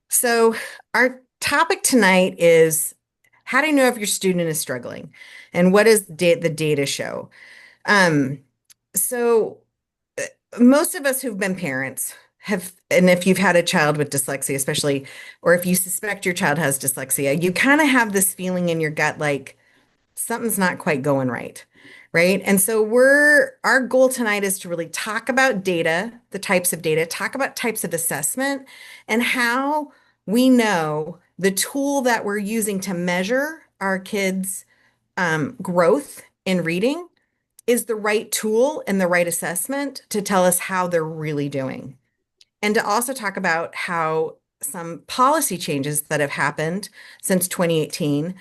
So, our topic tonight is how do you know if your student is struggling and what does the data show? Um, so, most of us who've been parents have, and if you've had a child with dyslexia, especially, or if you suspect your child has dyslexia, you kind of have this feeling in your gut like, something's not quite going right. Right. And so our goal tonight is to really talk about data, the types of data, talk about types of assessment, and how we know the tool that we're using to measure our kids' growth in reading is the right tool and the right assessment to tell us how they're really doing. And to also talk about how some policy changes that have happened since 2018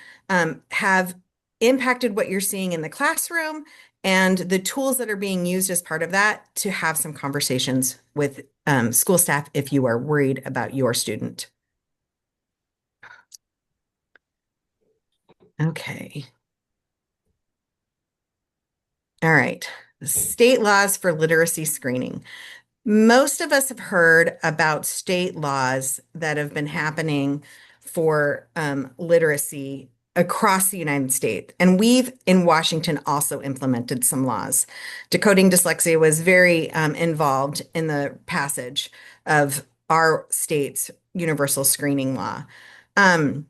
have impacted what you're seeing in the classroom and the tools that are being used as part of that to have some conversations with school staff if you are worried about your student. Okay. All right. State laws for literacy screening. Most of us have heard about state laws that have been happening for literacy across the United States. And we've in Washington also implemented some laws. Decoding Dyslexia was very involved in the passage of our state's universal screening law. Um,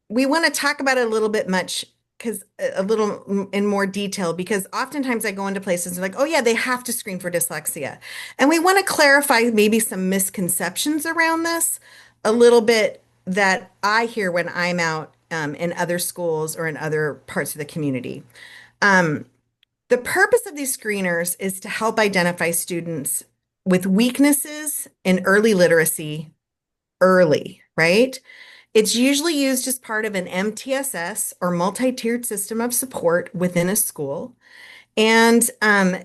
we want to talk about it a little bit much because a little in more detail because oftentimes I go into places and like, oh yeah, they have to screen for dyslexia. And we want to clarify maybe some misconceptions around this a little bit that I hear when I'm out in other schools or in other parts of the community. Um, the purpose of these screeners is to help identify students with weaknesses in early literacy early, right? It's usually used as part of an MTSS or multi-tiered system of support within a school. And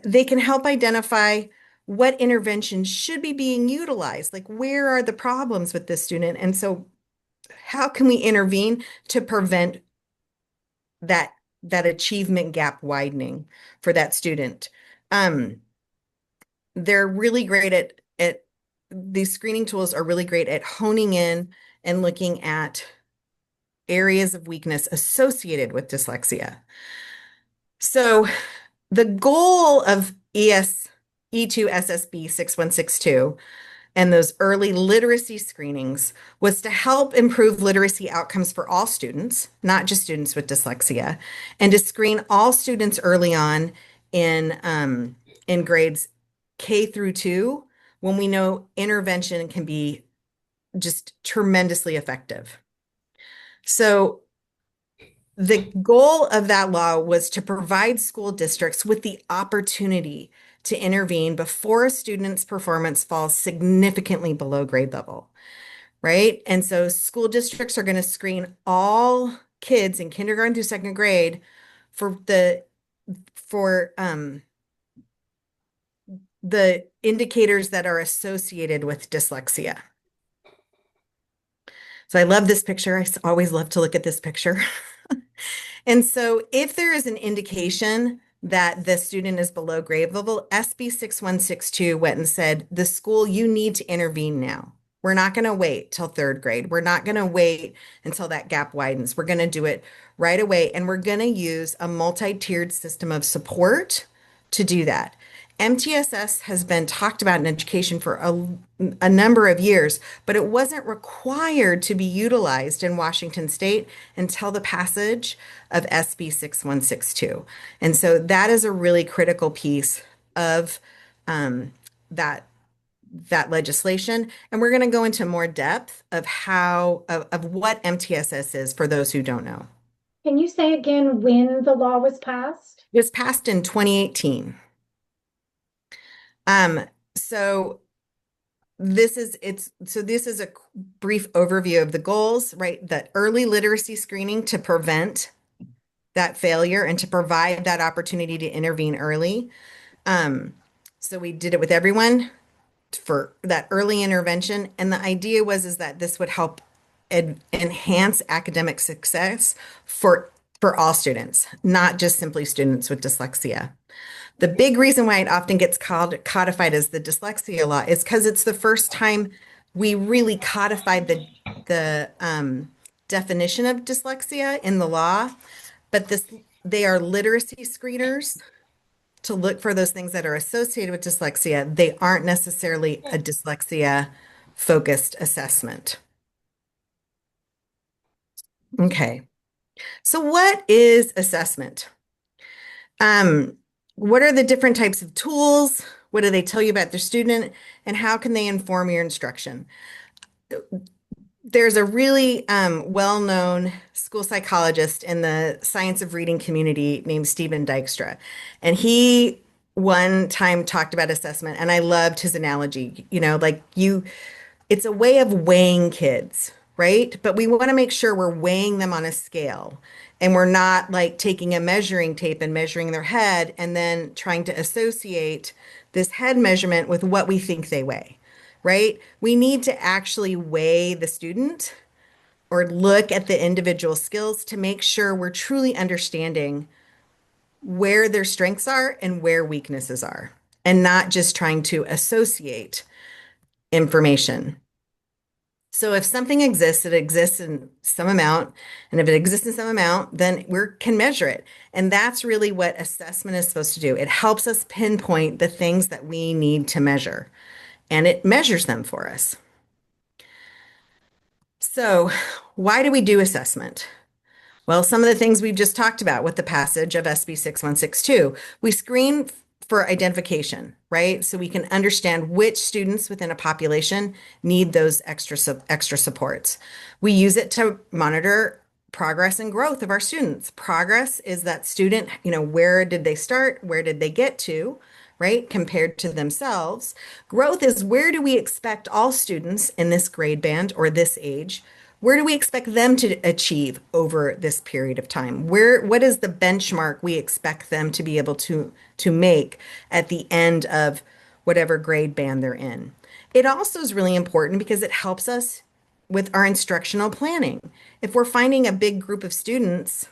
they can help identify what interventions should be being utilized. Like, where are the problems with this student? And so, how can we intervene to prevent that that achievement gap widening for that student? Um, they're really great at these screening tools are really great at honing in and looking at areas of weakness associated with dyslexia. So the goal of E2SSB 6162 and those early literacy screenings was to help improve literacy outcomes for all students, not just students with dyslexia, and to screen all students early on in grades K through 2 when we know intervention can be just tremendously effective. So the goal of that law was to provide school districts with the opportunity to intervene before a student's performance falls significantly below grade level, right? And so school districts are going to screen all kids in kindergarten through second grade for the indicators that are associated with dyslexia. So I love this picture. I always love to look at this picture. And so if there is an indication that the student is below grade level, SB 6162 went and said, the school, you need to intervene now. We're not going to wait till third grade. We're not going to wait until that gap widens. We're going to do it right away. And we're going to use a multi-tiered system of support to do that. MTSS has been talked about in education for a number of years, but it wasn't required to be utilized in Washington State until the passage of SB 6162. And so that is a really critical piece of that that legislation. And we're going to go into more depth of of what MTSS is for those who don't know. Can you say again when the law was passed? It was passed in 2018. Um, so this is a brief overview of the goals, right? The early literacy screening to prevent that failure and to provide that opportunity to intervene early. Um, so we did it with everyone for that early intervention. And the idea is that this would help enhance academic success for all students, not just simply students with dyslexia. The big reason why it often gets codified as the dyslexia law is because it's the first time we really codified the definition of dyslexia in the law, but they are literacy screeners to look for those things that are associated with dyslexia. They aren't necessarily a dyslexia focused assessment. Okay. So what is assessment? Um, what are the different types of tools? What do they tell you about their student? And how can they inform your instruction? There's a really well-known school psychologist in the science of reading community named Stephen Dijkstra. And he one time talked about assessment, and I loved his analogy. It's a way of weighing kids, right? But we want to make sure we're weighing them on a scale and we're not like taking a measuring tape and measuring their head and then trying to associate this head measurement with what we think they weigh, right? We need to actually weigh the student or look at the individual skills to make sure we're truly understanding where their strengths are and where weaknesses are, and not just trying to associate information. So if something exists, it exists in some amount, and if it exists in some amount, then we can measure it. And that's really what assessment is supposed to do. It helps us pinpoint the things that we need to measure, and it measures them for us. So why do we do assessment? Well, some of the things we've just talked about with the passage of SB 6162, we screen for identification, right? So we can understand which students within a population need those extra supports. We use it to monitor progress and growth of our students. Progress is that student, where did they start? Where did they get to? Right? Compared to themselves. Growth is where do we expect all students in this grade band or this age, where do we expect them to achieve over this period of time? What is the benchmark we expect them to be able to make at the end of whatever grade band they're in? It also is really important because it helps us with our instructional planning. If we're finding a big group of students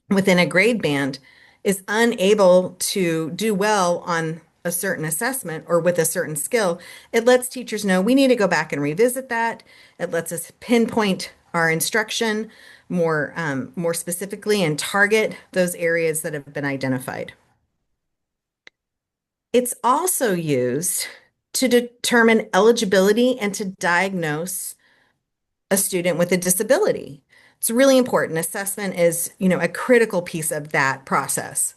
within a grade band is unable to do well on a certain assessment or with a certain skill, it lets teachers know we need to go back and revisit that. It lets us pinpoint our instruction more specifically and target those areas that have been identified. It's also used to determine eligibility and to diagnose a student with a disability. It's really important. Assessment is, a critical piece of that process.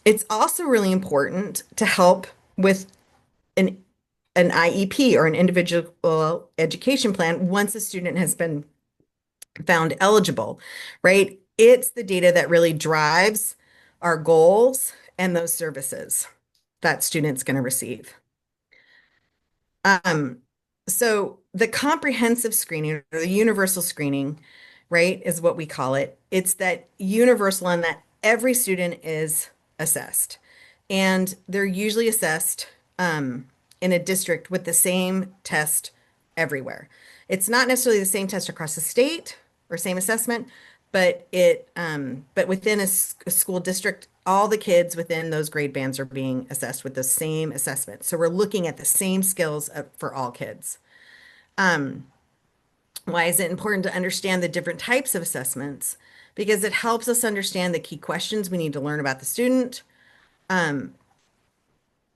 It's also really important to help with an IEP or an individual education plan once a student has been found eligible, right? It's the data that really drives our goals and those services that student's going to receive. So the comprehensive screening or the universal screening, right, is what we call it. It's that universal in that every student is assessed. And they're usually assessed in a district with the same test everywhere. It's not necessarily the same test across the state or same assessment, but but within a school district, all the kids within those grade bands are being assessed with the same assessment. So we're looking at the same skills for all kids. Why is it important to understand the different types of assessments? Because it helps us understand the key questions we need to learn about the student,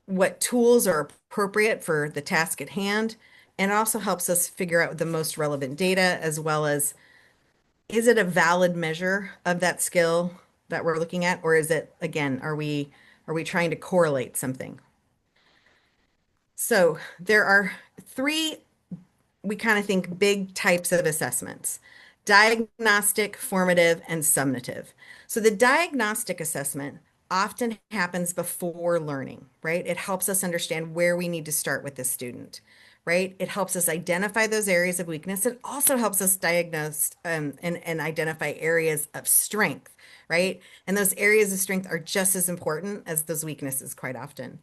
what tools are appropriate for the task at hand, and it also helps us figure out the most relevant data as well as is it a valid measure of that skill that we're looking at, or is it, again, are we trying to correlate something? So there are three, we kind of think, big types of assessments: diagnostic, formative, and summative. So the diagnostic assessment often happens before learning, right? It helps us understand where we need to start with this student, right? It helps us identify those areas of weakness. It also helps us diagnose and identify areas of strength, right? And those areas of strength are just as important as those weaknesses quite often.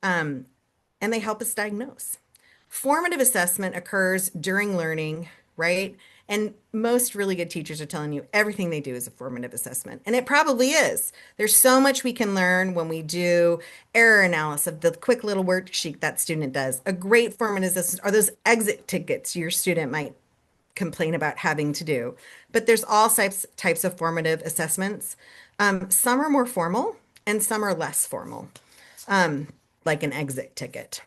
And they help us diagnose. Formative assessment occurs during learning, right? And most really good teachers are telling you everything they do is a formative assessment. And it probably is. There's so much we can learn when we do error analysis, the quick little worksheet that student does. A great formative assessment are those exit tickets your student might complain about having to do. But there's all types of formative assessments. Some are more formal and some are less formal, like an exit ticket.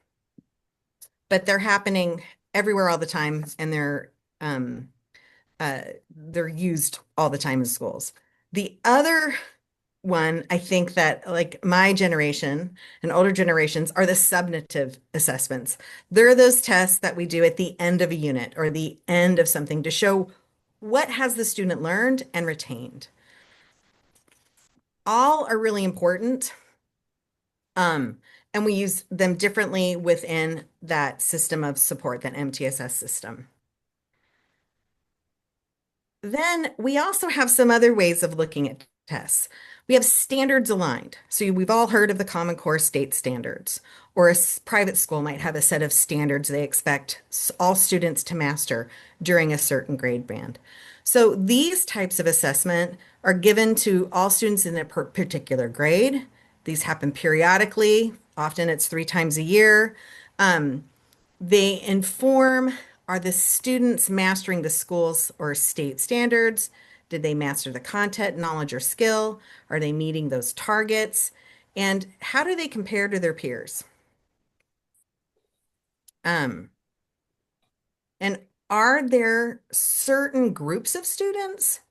But they're happening everywhere all the time, and um, they're used all the time in schools. The other one, I think that like my generation and older generations are the summative assessments. They're those tests that we do at the end of a unit or the end of something to show what has the student learned and retained. All are really important. Um, and we use them differently within that system of support, that MTSS system. Then we also have some other ways of looking at tests. We have standards aligned. So we've all heard of the Common Core state standards, or a private school might have a set of standards they expect all students to master during a certain grade band. So these types of assessment are given to all students in a particular grade. These happen periodically. Often it's 3 times a year. Um, they inform, are the students mastering the school's or state standards? Did they master the content, knowledge, or skill? Are they meeting those targets? And how do they compare to their peers? Um, and are there certain groups of students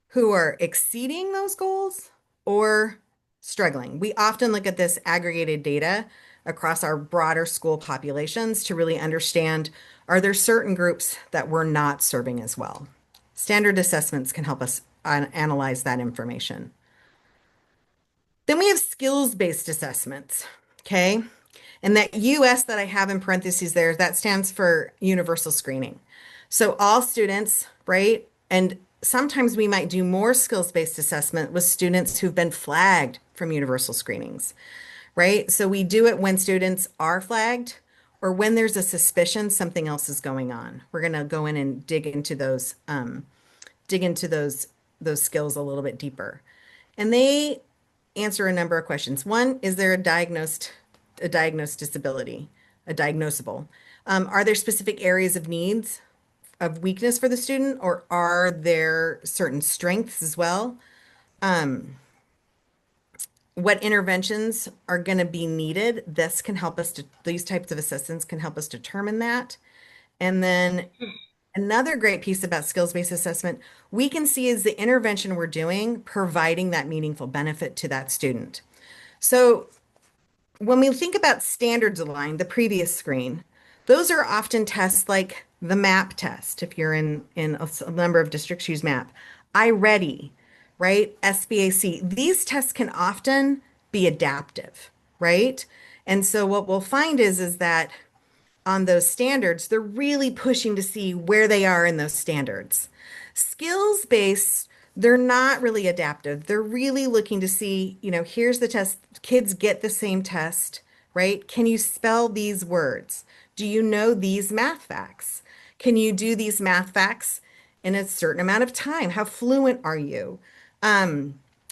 who are exceeding those goals or struggling? We often look at this aggregated data across our broader school populations to really understand, are there certain groups that we're not serving as well? Standard assessments can help us analyze that information. Then we have skills-based assessments, okay? And that US that I have in parentheses there, that stands for universal screening. So all students, right? And sometimes we might do more skills-based assessment with students who've been flagged from universal screenings, right? So we do it when students are flagged or when there's a suspicion something else is going on. We're going to go in and dig into those skills a little bit deeper. And they answer a number of questions. One, is there a diagnosed disability, a diagnosable? Are there specific areas of needs of weakness for the student, or are there certain strengths as well? What interventions are going to be needed? This can help us to, these types of assessments can help us determine that. And then another great piece about skills-based assessment, we can see is the intervention we're doing providing that meaningful benefit to that student. So when we think about standards aligned, the previous screen, those are often tests like the MAP test. If you're in a number of districts use MAP, iReady, right? SBAC. These tests can often be adaptive, right? And so what we'll find is that on those standards, they're really pushing to see where they are in those standards. Skills based, they're not really adaptive. They're really looking to see, here's the test. Kids get the same test, right? Can you spell these words? Do you know these math facts? Can you do these math facts in a certain amount of time? How fluent are you?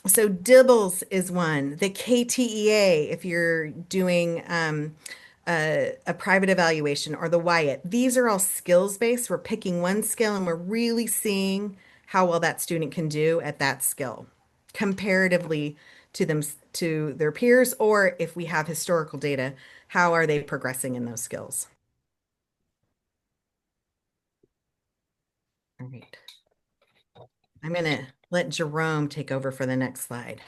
So DIBELS is one. The KTEA, if you're doing a private evaluation, or the Wyatt. These are all skills based. We're picking one skill and we're really seeing how well that student can do at that skill comparatively to their peers, or if we have historical data, how are they progressing in those skills? All right. I'm going to let Jerome take over for the next slide.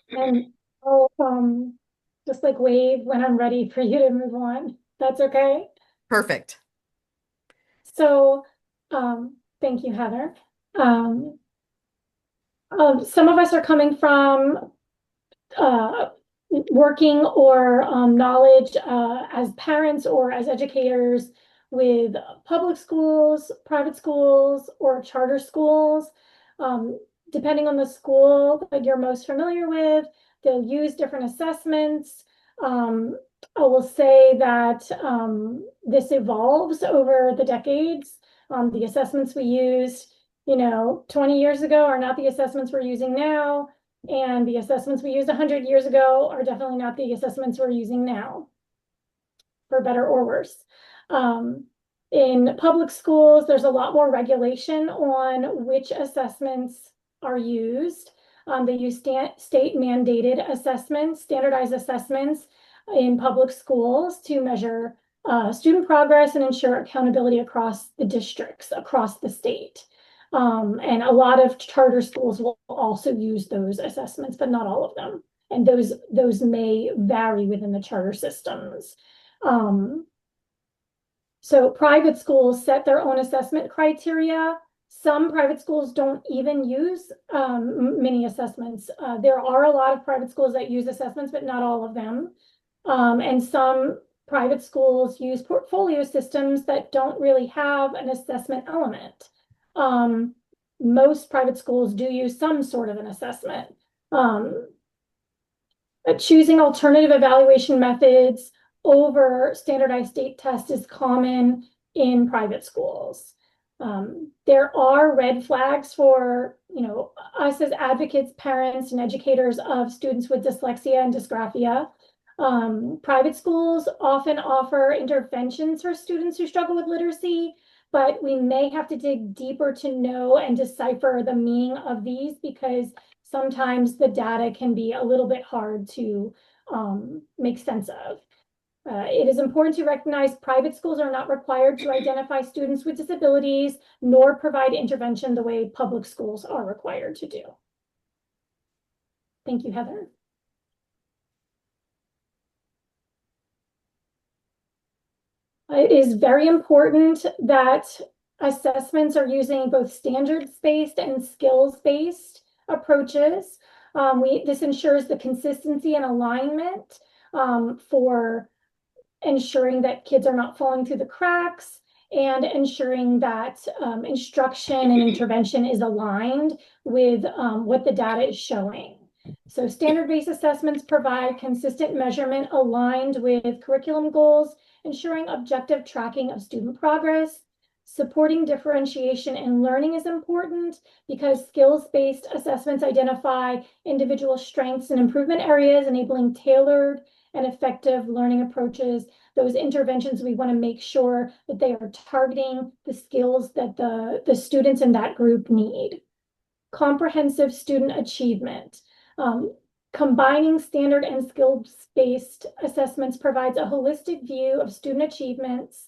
And I'll just like wave when I'm ready for you to move on. That's okay? Perfect. So, thank you, Heather. Some of us are coming from working or knowledge as parents or as educators with public schools, private schools, or charter schools. Depending on the school that you're most familiar with, they'll use different assessments. I will say that this evolves over the decades. The assessments we used, 20 years ago are not the assessments we're using now. And the assessments we used 100 years ago are definitely not the assessments we're using now, for better or worse. In public schools, there's a lot more regulation on which assessments are used. They use state mandated assessments, standardized assessments in public schools to measure student progress and ensure accountability across the districts, across the state. And a lot of charter schools will also use those assessments, but not all of them. And those may vary within the charter systems. So private schools set their own assessment criteria. Some private schools don't even use mini assessments. There are a lot of private schools that use assessments, but not all of them. And some private schools use portfolio systems that don't really have an assessment element. Most private schools do use some sort of an assessment. Choosing alternative evaluation methods over standardized state tests is common in private schools. There are red flags for, us as advocates, parents, and educators of students with dyslexia and dysgraphia. Private schools often offer interventions for students who struggle with literacy, but we may have to dig deeper to know and decipher the meaning of these, because sometimes the data can be a little bit hard to make sense of. It is important to recognize private schools are not required to identify students with disabilities, nor provide intervention the way public schools are required to do. Thank you, Heather. It is very important that assessments are using both standards-based and skills-based approaches. This ensures the consistency and alignment for ensuring that kids are not falling through the cracks, and ensuring that instruction and intervention is aligned with what the data is showing. So standard-based assessments provide consistent measurement aligned with curriculum goals, ensuring objective tracking of student progress. Supporting differentiation in learning is important because skills-based assessments identify individual strengths and improvement areas, enabling tailored and effective learning approaches. Those interventions, we want to make sure that they are targeting the skills that the students in that group need. Comprehensive student achievement. Combining standard and skills-based assessments provides a holistic view of student achievements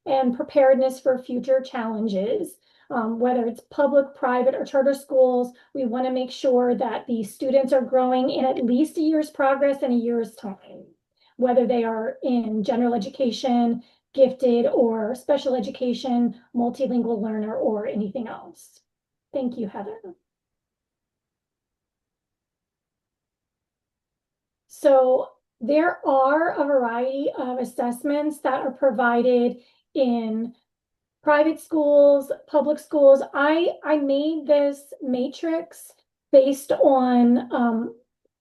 and preparedness for future challenges. Whether it's public, private, or charter schools, we want to make sure that the students are growing in at least a year's progress in a year's time, whether they are in general education, gifted, or special education, multilingual learner, or anything else. Thank you, Heather. So there are a variety of assessments that are provided in private schools, public schools. I made this matrix based on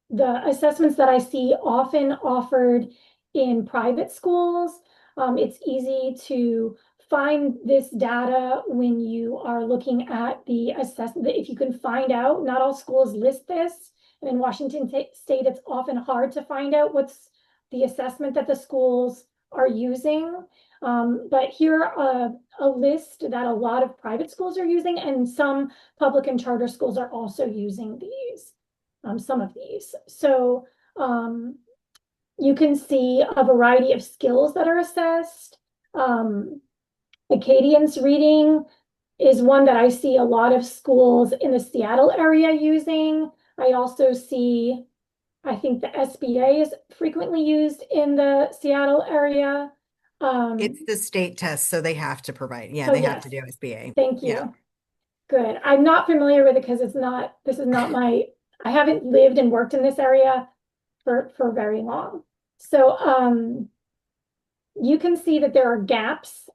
the assessments that I see often offered in private schools. It's easy to find this data when you are looking at the assessment. If you can find out, not all schools list this. And in Washington State, it's often hard to find out what's the assessment that the schools are using. But here are a list that a lot of private schools are using, and some public and charter schools are also using these, some of these. So you can see a variety of skills that are assessed. Acadiance reading is one that I see a lot of schools in the Seattle area using. I also see, I think the SBA is frequently used in the Seattle area. It's the state test, so they have to provide. Yeah, Oh, they have yes. to do SBA. Thank you. Yeah. Good. I'm not familiar with it because this is not my, I haven't lived and worked in this area for very long. So you can see that there are gaps.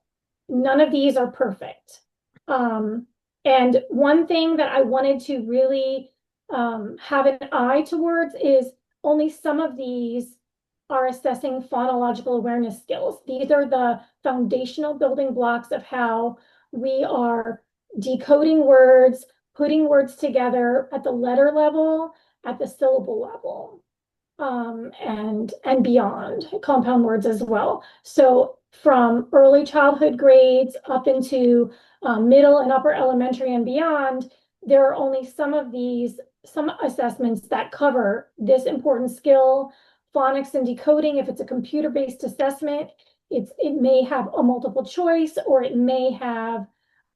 None of these are perfect. And one thing that I wanted to really have an eye towards is only some of these are assessing phonological awareness skills. These are the foundational building blocks of how we are decoding words, putting words together at the letter level, at the syllable level, and beyond, compound words as well. So from early childhood grades up into middle and upper elementary and beyond, there are only some assessments that cover this important skill. Phonics and decoding, if it's a computer-based assessment, it may have a multiple choice, or it may have,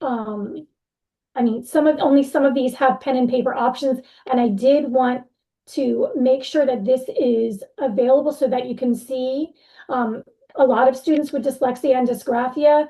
I mean, only some of these have pen and paper options, and I did want to make sure that this is available so that you can see. A lot of students with dyslexia and dysgraphia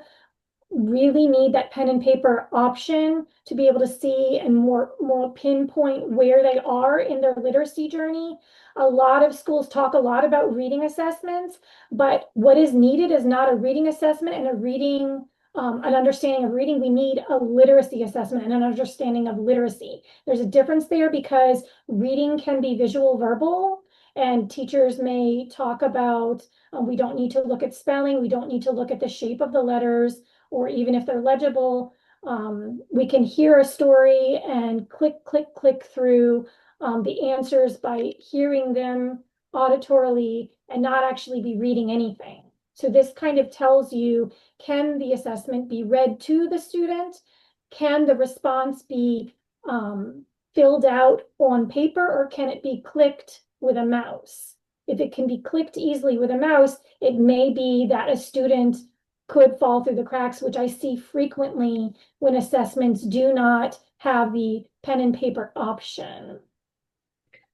really need that pen and paper option to be able to see and more pinpoint where they are in their literacy journey. A lot of schools talk a lot about reading assessments, but what is needed is not a reading assessment and an understanding of reading. We need a literacy assessment and an understanding of literacy. There's a difference there because reading can be visual verbal, and teachers may talk about we don't need to look at spelling, we don't need to look at the shape of the letters, or even if they're legible, we can hear a story and click through the answers by hearing them auditorily and not actually be reading anything. So this kind of tells you, can the assessment be read to the student? Can the response be filled out on paper, or can it be clicked with a mouse? If it can be clicked easily with a mouse, it may be that a student could fall through the cracks, which I see frequently when assessments do not have the pen and paper option.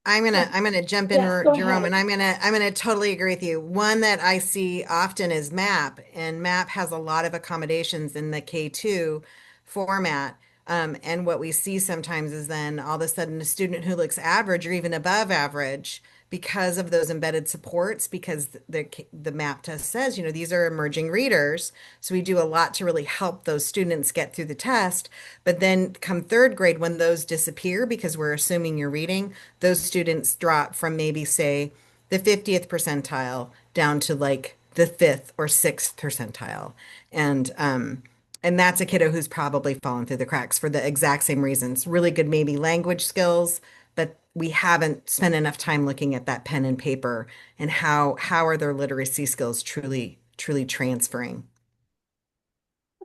I'm gonna jump in, Yes, go Jerome, ahead. and I'm gonna totally agree with you. One that I see often is MAP, and MAP has a lot of accommodations in the K2 format. And what we see sometimes is then all of a sudden a student who looks average or even above average because of those embedded supports, because the MAP test says, these are emerging readers. So we do a lot to really help those students get through the test. But then come third grade, when those disappear because we're assuming you're reading, those students drop from maybe, say, the 50th percentile down to like the fifth or sixth percentile. And and that's a kiddo who's probably fallen through the cracks for the exact same reasons. Really good, maybe language skills, but we haven't spent enough time looking at that pen and paper and how are their literacy skills truly transferring.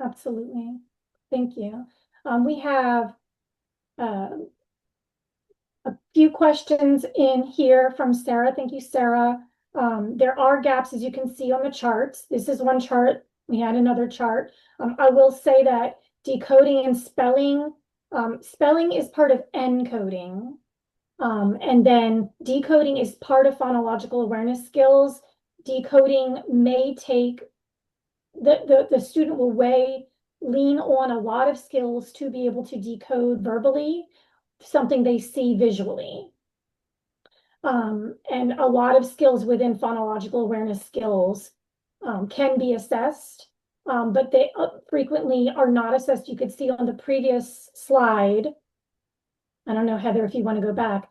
Absolutely. Thank you. We have uh, a few questions in here from Sarah. Thank you, Sarah. There are gaps, as you can see on the charts. This is one chart. We had another chart. I will say that decoding and spelling is part of encoding. And then decoding is part of phonological awareness skills. Decoding may take, the student will lean on a lot of skills to be able to decode verbally something they see visually. And a lot of skills within phonological awareness skills can be assessed, but they frequently are not assessed. You could see on the previous slide, I don't know, Heather, if you want to go back,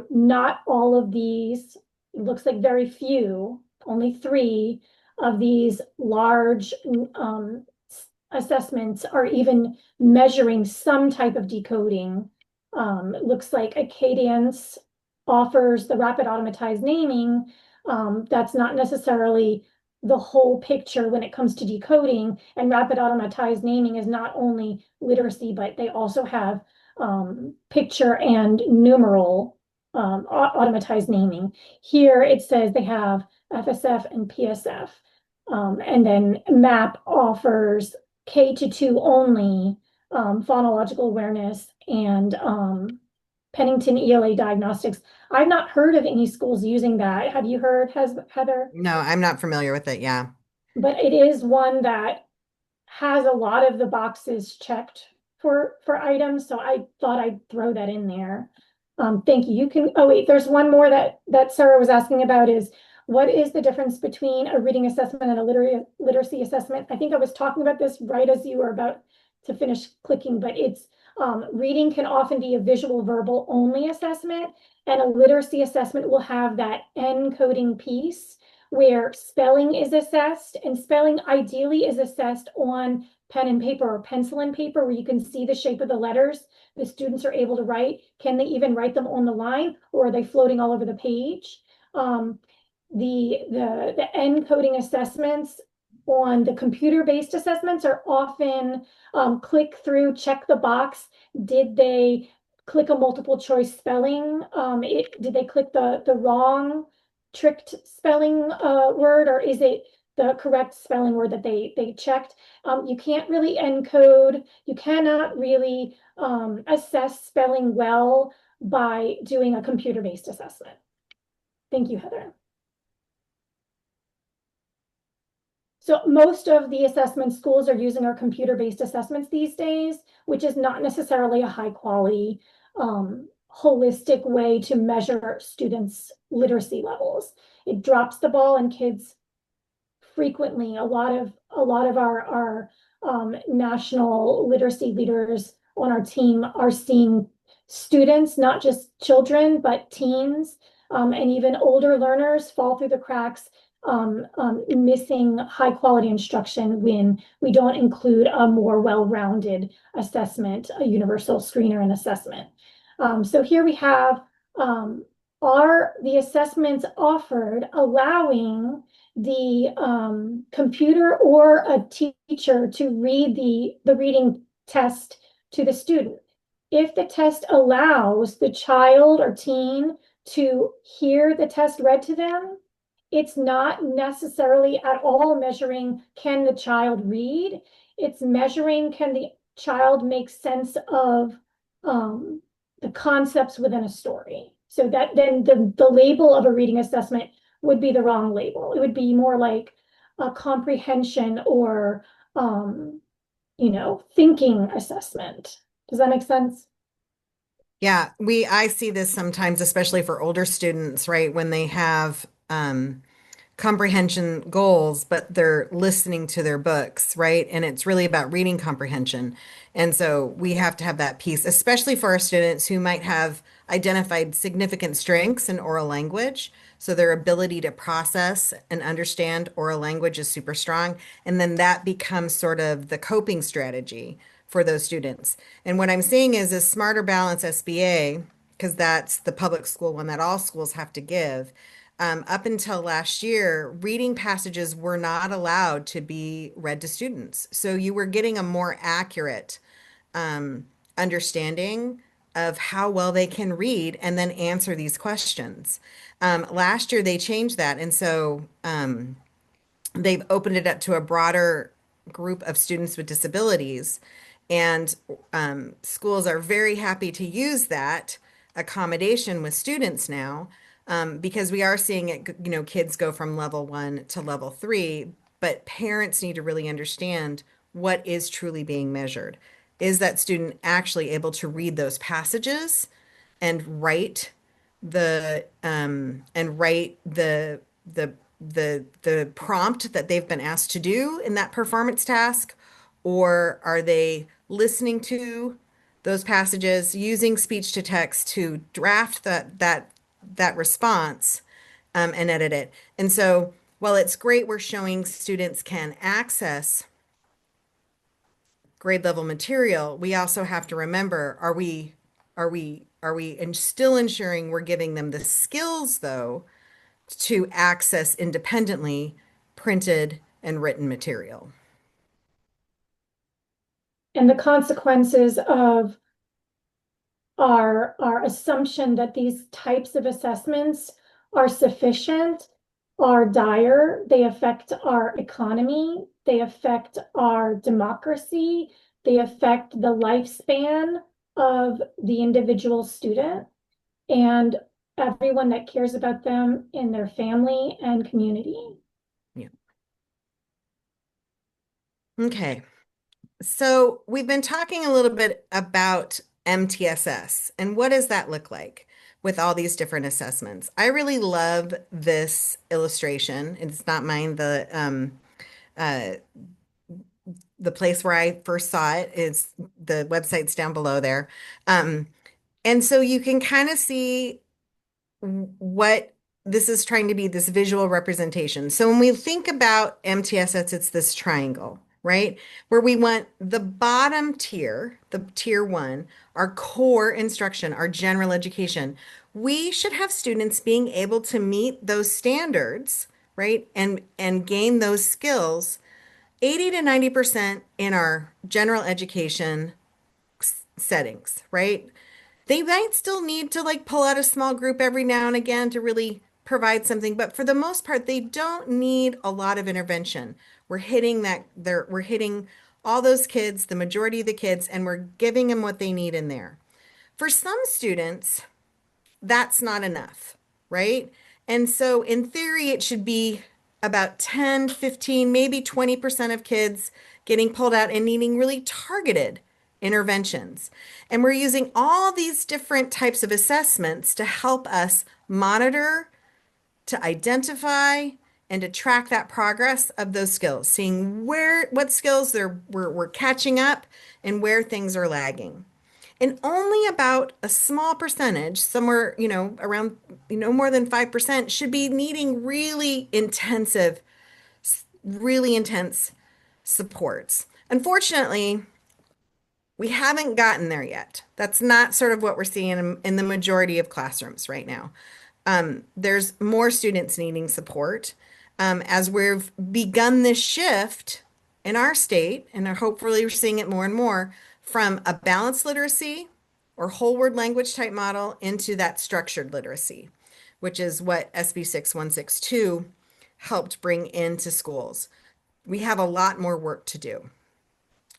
not all of these, it looks like very few, only 3 of these large assessments are even measuring some type of decoding. It looks like Acadience offers the rapid automatized naming. That's not necessarily the whole picture when it comes to decoding, and rapid automatized naming is not only literacy, but they also have picture and numeral automatized naming. Here it says they have FSF and PSF. And then MAP offers K-2 only phonological awareness and Pennington ELA diagnostics. I've not heard of any schools using that. Have you heard, Heather? No, I'm not familiar with it. Yeah. But it is one that has a lot of the boxes checked for items, so I thought I'd throw that in there. Thank you. You can, oh wait, there's one more that Sarah was asking about, is what is the difference between a reading assessment and a literacy assessment? I think I was talking about this right as you were about to finish clicking, but it's reading can often be a visual verbal only assessment, and a literacy assessment will have that encoding piece where spelling is assessed, and spelling ideally is assessed on pen and paper or pencil and paper where you can see the shape of the letters the students are able to write. Can they even write them on the line, or are they floating all over the page? Um, the encoding assessments on the computer-based assessments are often click through, check the box. Did they click a multiple choice spelling? Did they click the wrong tricked spelling word, or is it the correct spelling word that they checked? You can't really encode. You cannot really assess spelling well by doing a computer-based assessment. Thank you, Heather. So most of the assessment schools are using our computer-based assessments these days, which is not necessarily a high quality, holistic way to measure students' literacy levels. It drops the ball, and kids frequently, a lot of our national literacy leaders on our team are seeing students, not just children, but teens, and even older learners fall through the cracks, missing high quality instruction when we don't include a more well-rounded assessment, a universal screener and assessment. So here we have, are the assessments offered allowing the computer or a teacher to read the reading test to the student? If the test allows the child or teen to hear the test read to them, it's not necessarily at all measuring can the child read. It's measuring can the child make sense of the concepts within a story. So that then the label of a reading assessment would be the wrong label. It would be more like a comprehension or thinking assessment. Does that make sense? Yeah, I see this sometimes, especially for older students, right? When they have comprehension goals, but they're listening to their books, right? And it's really about reading comprehension. And so we have to have that piece, especially for our students who might have identified significant strengths in oral language. So their ability to process and understand oral language is super strong. And then that becomes sort of the coping strategy for those students. And what I'm seeing is a Smarter Balance SBA, because that's the public school one that all schools have to give. Up until last year, reading passages were not allowed to be read to students. So you were getting a more accurate understanding of how well they can read and then answer these questions. Last year, they changed that. And so they've opened it up to a broader group of students with disabilities. And schools are very happy to use that accommodation with students now, because we are seeing it, kids go from level 1 to level 3, but parents need to really understand what is truly being measured. Is that student actually able to read those passages and write the prompt that they've been asked to do in that performance task, or are they listening to those passages, using speech to text to draft that response, and edit it? And so while it's great we're showing students can access grade level material, we also have to remember, are we and still ensuring we're giving them the skills though to access independently printed and written material? And the consequences of our assumption that these types of assessments are sufficient are dire. They affect our economy, they affect our democracy, they affect the lifespan of the individual student and everyone that cares about them in their family and community. Yeah. Okay. So we've been talking a little bit about MTSS and what does that look like with all these different assessments. I really love this illustration. It's not mine. Uh, the place where I first saw it is the website's down below there. And so you can kind of see what this is trying to be this visual representation. So when we think about MTSS, it's this triangle, right? Where we want the bottom tier, the tier one, our core instruction, our general education. We should have students being able to meet those standards, right? And gain those skills 80 to 90% in our general education settings, right? They might still need to like pull out a small group every now and again to really provide something, but for the most part, they don't need a lot of intervention. We're hitting all those kids, the majority of the kids, and we're giving them what they need in there. For some students, that's not enough, right? And so in theory, it should be about 10, 15, maybe 20% of kids getting pulled out and needing really targeted interventions. And we're using all these different types of assessments to help us monitor, to identify, and to track that progress of those skills, seeing what skills we're catching up and where things are lagging. And only about a small percentage, somewhere, around, more than 5%, should be needing really intense supports. Unfortunately, we haven't gotten there yet. That's not sort of what we're seeing in the majority of classrooms right now. There's more students needing support. As we've begun this shift in our state, and hopefully we're seeing it more and more, from a balanced literacy or whole word language type model into that structured literacy, which is what SB 6162 helped bring into schools. We have a lot more work to do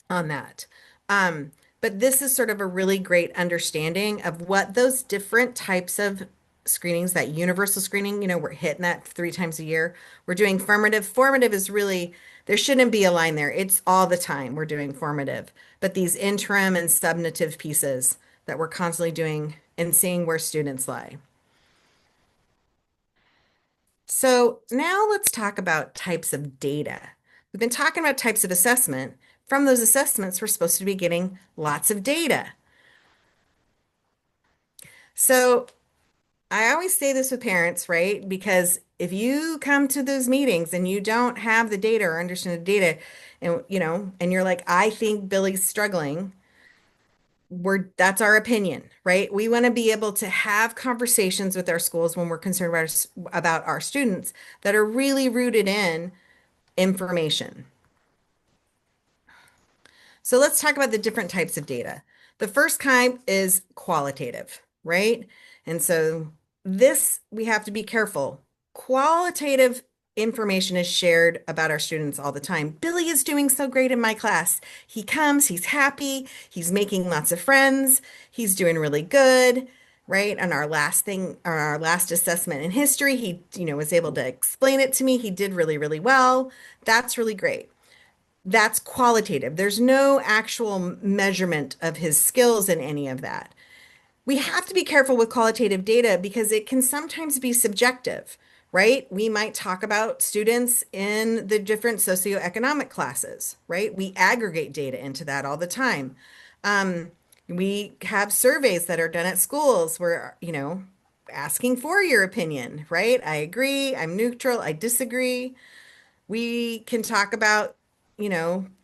on that. But this is sort of a really great understanding of what those different types of screenings, that universal screening, we're hitting that 3 times a year. We're doing formative. Formative is really, there shouldn't be a line there. It's all the time we're doing formative. But these interim and summative pieces that we're constantly doing and seeing where students lie. So now let's talk about types of data. We've been talking about types of assessment. From those assessments, we're supposed to be getting lots of data. So I always say this with parents, right? Because if you come to those meetings and you don't have the data or understand the data, and you're like, I think Billy's struggling, that's our opinion, right? We want to be able to have conversations with our schools when we're concerned about our students that are really rooted in information. So let's talk about the different types of data. The first kind is qualitative, right? And so this, we have to be careful. Qualitative information is shared about our students all the time. Billy is doing so great in my class. He comes, he's happy, he's making lots of friends, he's doing really good, right? On our last assessment in history, he, was able to explain it to me. He did really, really well. That's really great. That's qualitative. There's no actual measurement of his skills in any of that. We have to be careful with qualitative data because it can sometimes be subjective, right? We might talk about students in the different socioeconomic classes, right? We aggregate data into that all the time. We have surveys that are done at schools where, asking for your opinion, right? I agree, I'm neutral, I disagree. We can talk about,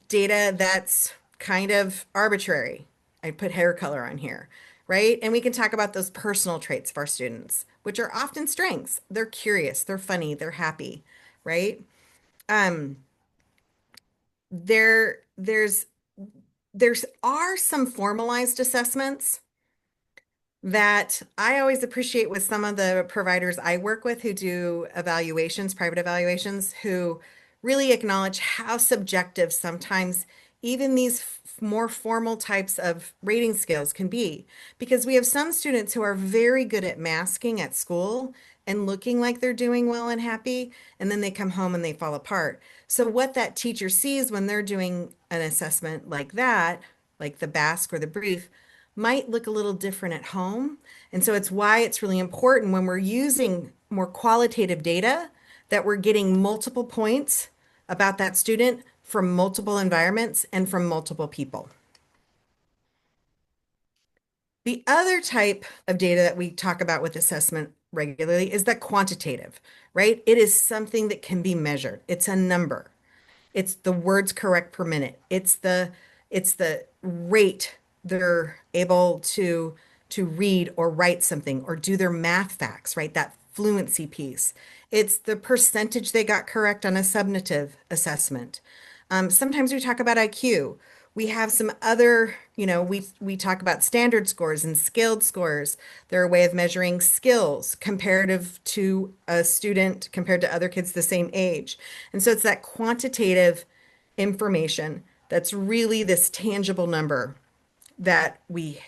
data that's kind of arbitrary. I put hair color on here, right? And we can talk about those personal traits of our students, which are often strengths. They're curious, they're funny, they're happy, right? Um, there's are some formalized assessments that I always appreciate with some of the providers I work with who do evaluations, private evaluations, who really acknowledge how subjective sometimes even these more formal types of rating scales can be. Because we have some students who are very good at masking at school and looking like they're doing well and happy, and then they come home and they fall apart. So what that teacher sees when they're doing an assessment like that, like the BASC or the brief, might look a little different at home. And so it's why it's really important when we're using more qualitative data that we're getting multiple points about that student from multiple environments and from multiple people. The other type of data that we talk about with assessment regularly is that quantitative, right? It is something that can be measured. It's a number. It's the words correct per minute. It's the rate they're able to read or write something or do their math facts, right? That fluency piece. It's the percentage they got correct on a summative assessment. Sometimes we talk about IQ. We have some other, we talk about standard scores and scaled scores. They're a way of measuring skills comparative to a student compared to other kids the same age. And so it's that quantitative information that's really this tangible number that we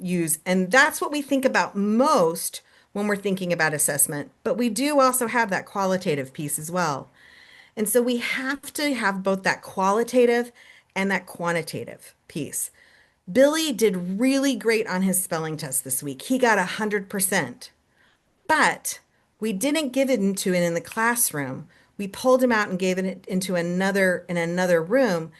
use. And that's what we think about most when we're thinking about assessment. But we do also have that qualitative piece as well. And so we have to have both that qualitative and that quantitative piece. Billy did really great on his spelling test this week. He got 100%, but we didn't give it into it in the classroom. We pulled him out and gave it into another room,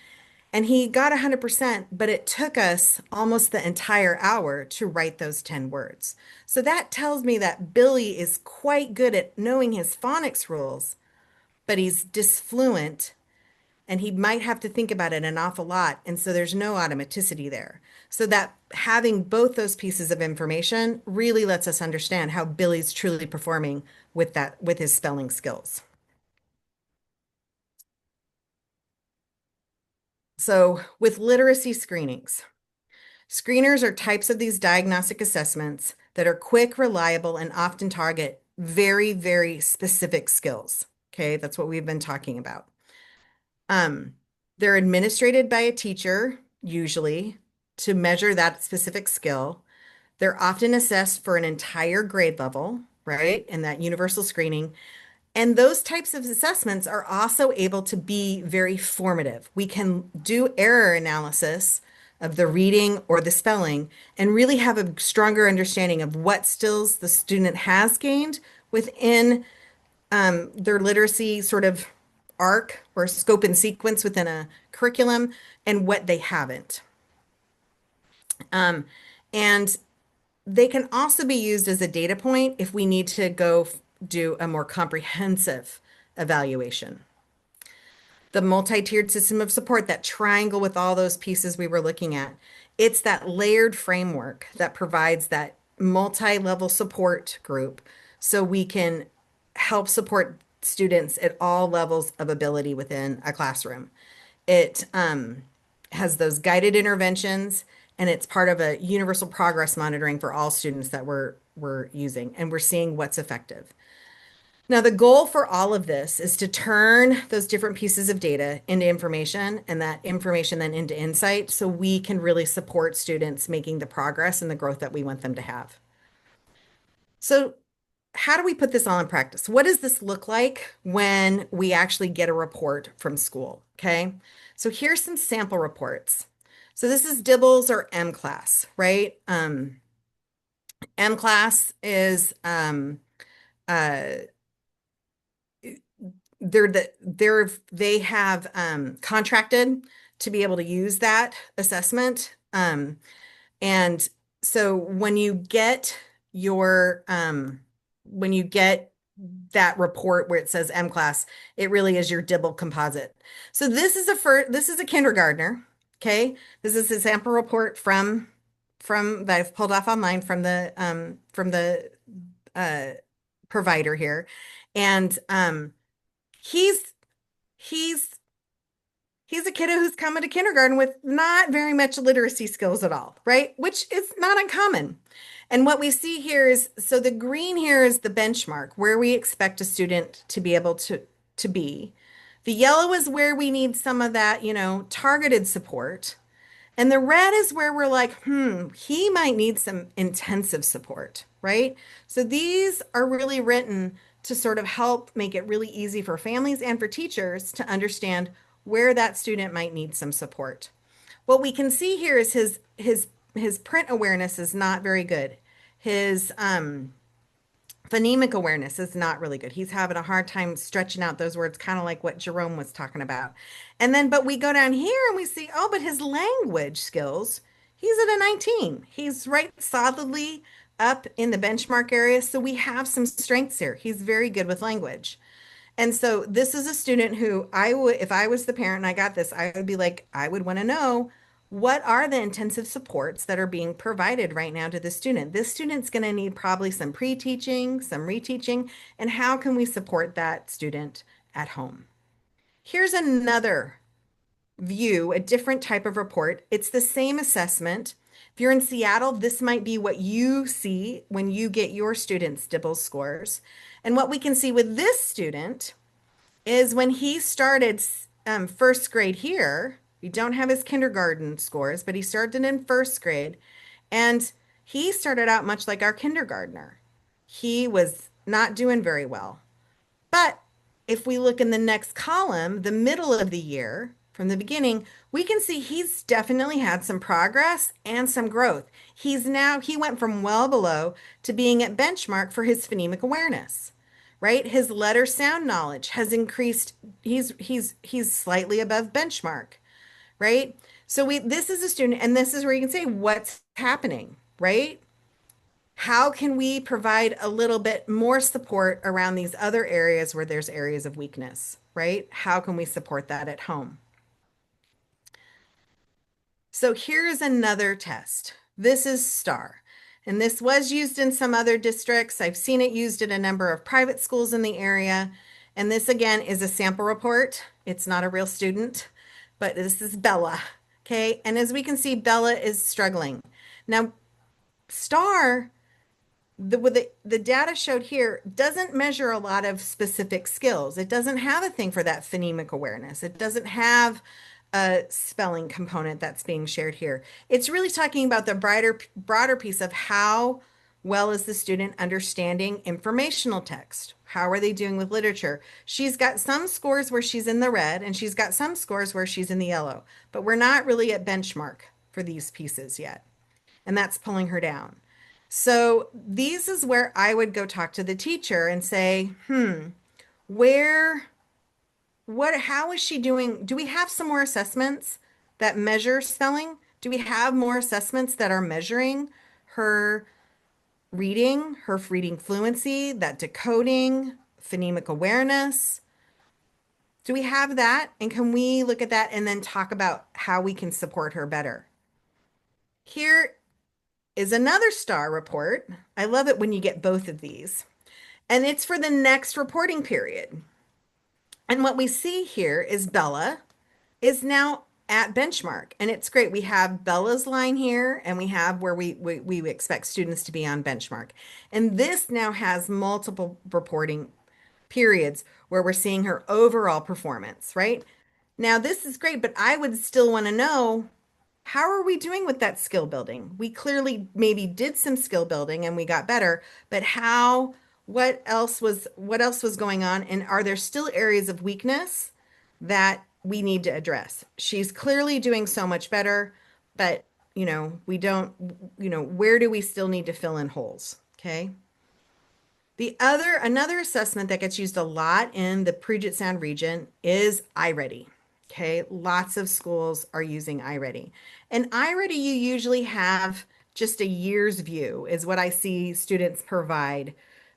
and he got 100%, but it took us almost the entire hour to write those 10 words. So that tells me that Billy is quite good at knowing his phonics rules, but he's disfluent and he might have to think about it an awful lot. And so there's no automaticity there. So that having both those pieces of information really lets us understand how Billy's truly performing with his spelling skills. So with literacy screenings, screeners are types of these diagnostic assessments that are quick, reliable, and often target very, very specific skills. Okay, that's what we've been talking about. They're administered by a teacher, usually, to measure that specific skill. They're often assessed for an entire grade level, right? In that universal screening. And those types of assessments are also able to be very formative. We can do error analysis of the reading or the spelling and really have a stronger understanding of what skills the student has gained within their literacy sort of arc or scope and sequence within a curriculum and what they haven't. And they can also be used as a data point if we need to go do a more comprehensive evaluation. The multi-tiered system of support, that triangle with all those pieces we were looking at, it's that layered framework that provides that multi-level support group so we can help support students at all levels of ability within a classroom. It has those guided interventions, and it's part of a universal progress monitoring for all students that we're using, and we're seeing what's effective. Now, the goal for all of this is to turn those different pieces of data into information and that information then into insight so we can really support students making the progress and the growth that we want them to have. So how do we put this all in practice? What does this look like when we actually get a report from school? Okay, so here's some sample reports. So this is DIBELS or M-CLASS, right? M-CLASS is they have contracted to be able to use that assessment. And so when you get that report where it says M-CLASS, it really is your DIBEL composite. So this is a kindergartner. Okay, this is a sample report from that I've pulled off online from the provider here, and he's a kiddo who's coming to kindergarten with not very much literacy skills at all, right? Which is not uncommon. And what we see here is, so the green here is the benchmark where we expect a student to be able to be. The yellow is where we need some of that, targeted support. And the red is where we're like, he might need some intensive support, right? So these are really written to sort of help make it really easy for families and for teachers to understand where that student might need some support. What we can see here is his print awareness is not very good. His phonemic awareness is not really good. He's having a hard time stretching out those words, kind of like what Jerome was talking about. And then, but we go down here and we see, oh, but his language skills, he's at a 19. He's right solidly up in the benchmark area. So we have some strengths here. He's very good with language. And so this is a student who I would, if I was the parent and I got this, I would be like, I would want to know what are the intensive supports that are being provided right now to the student. This student's going to need probably some pre-teaching, some reteaching, and how can we support that student at home? Here's another view, a different type of report. It's the same assessment. If you're in Seattle, this might be what you see when you get your students' DIBELS scores. And what we can see with this student is when he started first grade here, we don't have his kindergarten scores, but he started in first grade. And he started out much like our kindergartner. He was not doing very well. But if we look in the next column, the middle of the year, from the beginning, we can see he's definitely had some progress and some growth. He went from well below to being at benchmark for his phonemic awareness, right? His letter sound knowledge has increased. He's slightly above benchmark, right? So this is a student, and this is where you can say what's happening, right? How can we provide a little bit more support around these other areas where there's areas of weakness, right? How can we support that at home? So here's another test. This is STAR. And this was used in some other districts. I've seen it used in a number of private schools in the area. And this again is a sample report. It's not a real student, but this is Bella. Okay. And as we can see, Bella is struggling. Now, STAR, the data showed here, doesn't measure a lot of specific skills. It doesn't have a thing for that phonemic awareness. It doesn't have a spelling component that's being shared here. It's really talking about the broader piece of how well is the student understanding informational text? How are they doing with literature? She's got some scores where she's in the red and she's got some scores where she's in the yellow, but we're not really at benchmark for these pieces yet. And that's pulling her down. So these is where I would go talk to the teacher and say, how is she doing? Do we have some more assessments that measure spelling? Do we have more assessments that are measuring her reading fluency, that decoding, phonemic awareness? Do we have that? And can we look at that and then talk about how we can support her better? Here is another STAR report. I love it when you get both of these. And it's for the next reporting period. And what we see here is Bella is now at benchmark. And it's great. We have Bella's line here, and we have where we expect students to be on benchmark. And this now has multiple reporting periods where we're seeing her overall performance, right? Now, this is great, but I would still want to know, how are we doing with that skill building? We clearly maybe did some skill building and we got better, but what else was going on? And are there still areas of weakness that we need to address? She's clearly doing so much better, but we don't, where do we still need to fill in holes? Okay. Another assessment that gets used a lot in the Puget Sound region is iReady. Okay, lots of schools are using iReady. And iReady, you usually have just a year's view is what I see students provide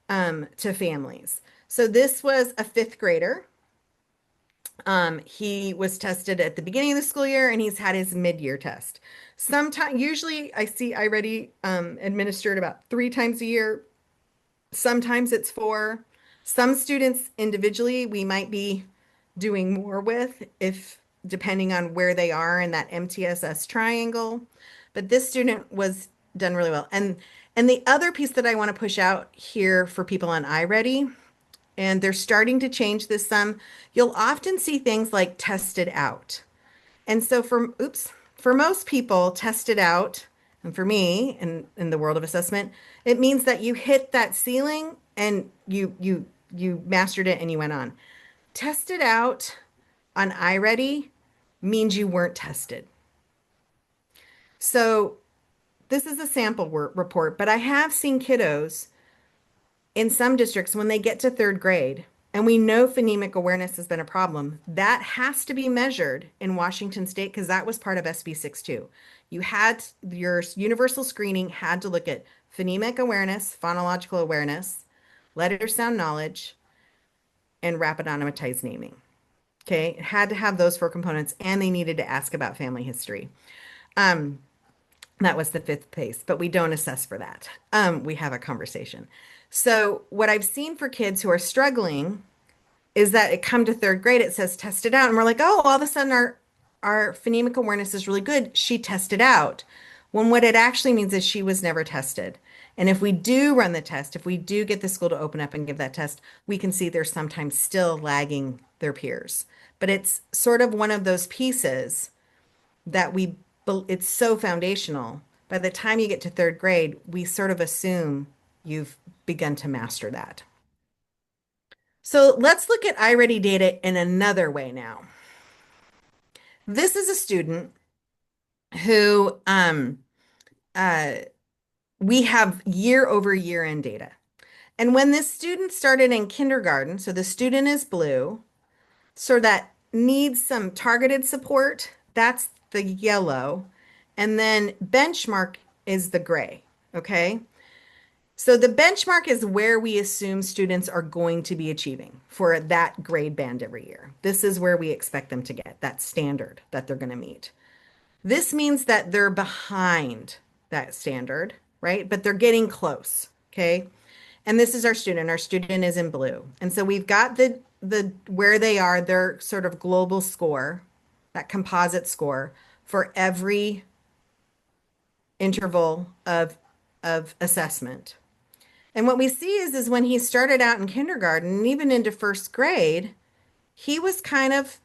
to families. So this was a fifth grader. He was tested at the beginning of the school year and he's had his mid-year test. Usually I see iReady administered about 3 times a year. Sometimes it's 4. Some students individually we might be doing more with, if depending on where they are in that MTSS triangle. But this student was done really well. And the other piece that I want to push out here for people on iReady, and they're starting to change this some, you'll often see things like tested out. And so for most people, tested out, and for me in the world of assessment, it means that you hit that ceiling and you mastered it and you went on. Tested out on iReady means you weren't tested. So this is a sample report, but I have seen kiddos in some districts when they get to 3rd grade And we know phonemic awareness has been a problem. That has to be measured in Washington State because that was part of SB 62. You had your universal screening had to look at phonemic awareness, phonological awareness, letter sound knowledge, and rapid onomatized naming. Okay, it had to have those four components, and they needed to ask about family history. Um, that was the fifth pace, but we don't assess for that. We have a conversation. So what I've seen for kids who are struggling is that it come to third grade, it says test it out. And we're like, oh, all of a sudden our phonemic awareness is really good. She tested out. When what it actually means is she was never tested. And if we do run the test, if we do get the school to open up and give that test, we can see they're sometimes still lagging their peers. But it's sort of one of those pieces that it's so foundational. By the time you get to third grade, we sort of assume you've begun to master that. So let's look at iReady data in another way now. This is a student who uh, we have year over year in data. And when this student started in kindergarten, so the student is blue, so that needs some targeted support, that's the yellow. And then benchmark is the gray, okay? So the benchmark is where we assume students are going to be achieving for that grade band every year. This is where we expect them to get that standard that they're going to meet. This means that they're behind that standard, right? But they're getting close, okay? And this is our student. Our student is in blue. And so we've got the where they are, their sort of global score, that composite score for every interval of assessment. And what we see is when he started out in kindergarten and even into first grade, he was kind of,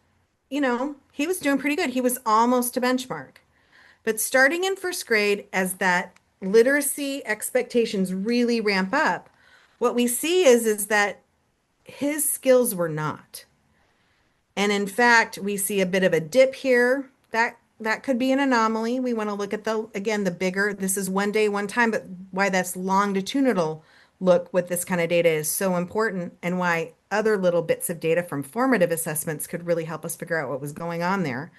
he was doing pretty good. He was almost to benchmark. But starting in first grade, as that literacy expectations really ramp up, what we see is that his skills were not. And in fact, we see a bit of a dip here. That could be an anomaly. We want to look at the bigger, this is one day, one time, but why that's longitudinal look with this kind of data is so important and why other little bits of data from formative assessments could really help us figure out what was going on there.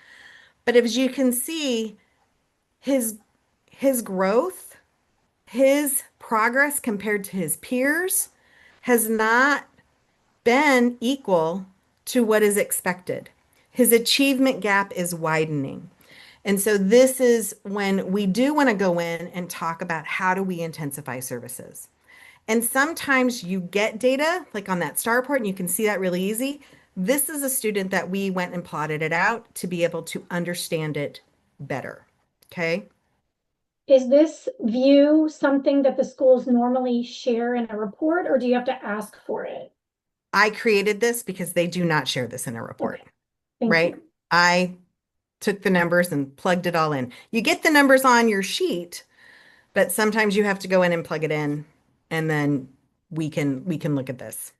But as you can see, his his growth, his progress compared to his peers has not been equal to what is expected. His achievement gap is widening. And so this is when we do want to go in and talk about how do we intensify services. And sometimes you get data like on that star report and you can see that really easy. This is a student that we went and plotted it out to be able to understand it better. Okay. Is this view something that the schools normally share in a report, or do you have to ask for it? I created this because they do not share this in a report, Okay, thank right? you. I took the numbers and plugged it all in. You get the numbers on your sheet, but sometimes you have to go in and plug it in, and then we can look at this.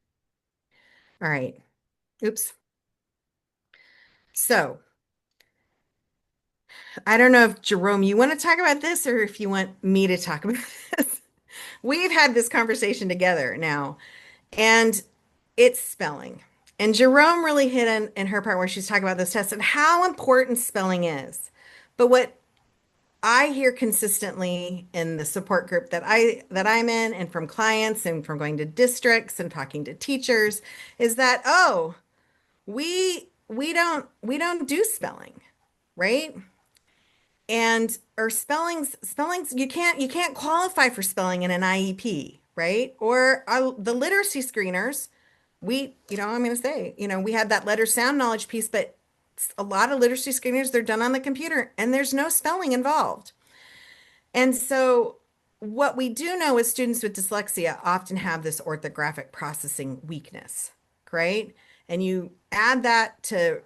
All right. Oops. So I don't know if Jerome, you want to talk about this or if you want me to talk about this. We've had this conversation together now, and it's spelling. And Jerome really hit in her part where she's talking about those tests and how important spelling is. But what I hear consistently in the support group that I'm in and from clients and from going to districts and talking to teachers is that, oh, we don't do spelling, right? And or spellings you can't qualify for spelling in an IEP, right? Or the literacy screeners, I'm going to say, we had that letter sound knowledge piece, but a lot of literacy screeners, they're done on the computer and there's no spelling involved. And so what we do know is students with dyslexia often have this orthographic processing weakness, right? And you add that to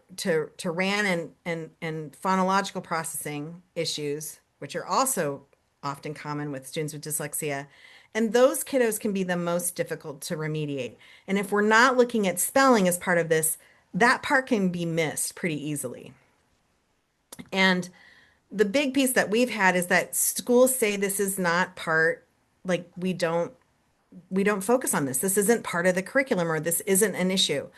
RAN and phonological processing issues, which are also often common with students with dyslexia. And those kiddos can be the most difficult to remediate. And if we're not looking at spelling as part of this, that part can be missed pretty easily. And the big piece that we've had is that schools say this is not part, like we don't we don't focus on this. This isn't part of the curriculum or this isn't an issue.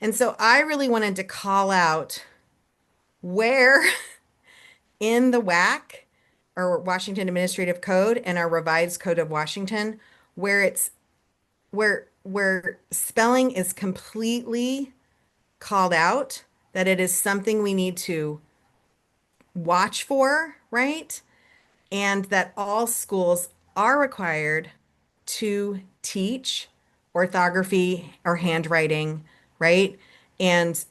And so I really wanted to call out where in the WAC or Washington Administrative Code and our revised Code of Washington where it's where spelling is completely called out, that it is something we need to watch for, right? And that all schools are required to teach orthography or handwriting, right? And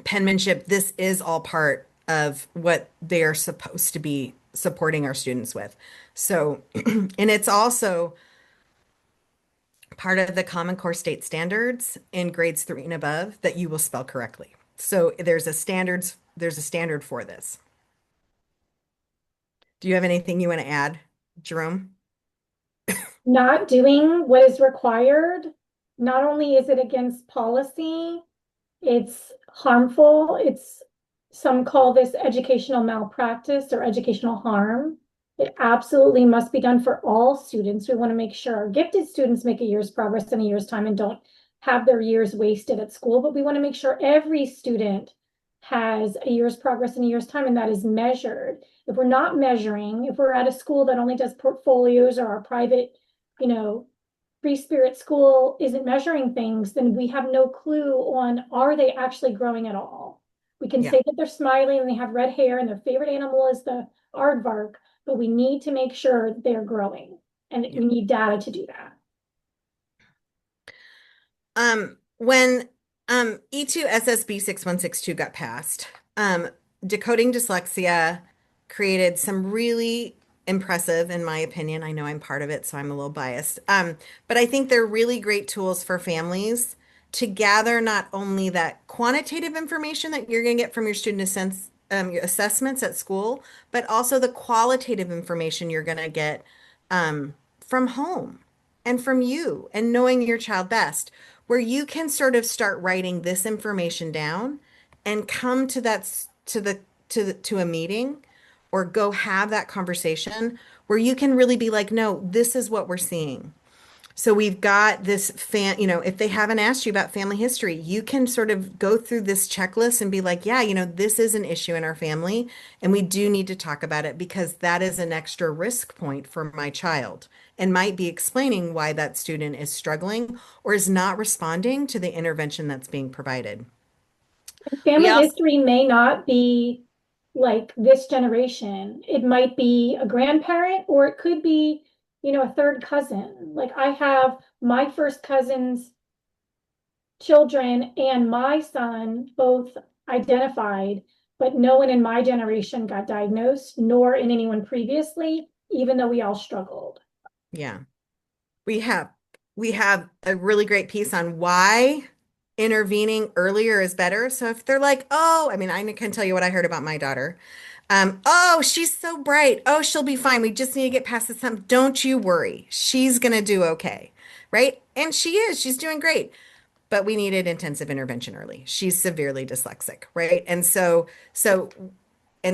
penmanship, this is all part of what they are supposed to be supporting our students with. So, and it's also part of the Common Core state standards in grades 3 and above that you will spell correctly. So there's a standard for this. Do you have anything you want to add, Jerome? Not doing what is required, not only is it against policy, it's harmful. Some call this educational malpractice or educational harm. It absolutely must be done for all students. We want to make sure our gifted students make a year's progress in a year's time and don't have their years wasted at school, but we want to make sure every student has a year's progress in a year's time and that is measured. If we're not measuring, if we're at a school that only does portfolios or our private, Free Spirit School isn't measuring things, then we have no clue on are they actually growing at all. We can Yeah. say that they're smiling and they have red hair and their favorite animal is the aardvark, but we need to make sure that they're growing and Yeah. we need data to do that. When E2 SSB 6162 got passed, Decoding Dyslexia created some really impressive, in my opinion. I know I'm part of it, so I'm a little biased. But I think they're really great tools for families to gather not only that quantitative information that you're going to get from your your assessments at school, but also the qualitative information you're going to get from home and from you and knowing your child best, where you can sort of start writing this information down and come to to a meeting or go have that conversation where you can really be like, no, this is what we're seeing. So we've got this if they haven't asked you about family history, you can sort of go through this checklist and be like, yeah, this is an issue in our family, and we do need to talk about it because that is an extra risk point for my child and might be explaining why that student is struggling or is not responding to the intervention that's being provided. We Family also, history may not be like this generation. It might be a grandparent or it could be, a third cousin. Like I have my first cousin's children and my son both identified, but no one in my generation got diagnosed, nor in anyone previously, even though we all struggled. yeah, we have we have a really great piece on why intervening earlier is better. So if they're like, oh, I mean, I can tell you what I heard about my daughter. Oh, she's so bright. Oh, she'll be fine. We just need to get past this time. Don't you worry. She's gonna do okay. Right? And she is. She's doing great. But we needed intensive intervention early. She's severely dyslexic, right? And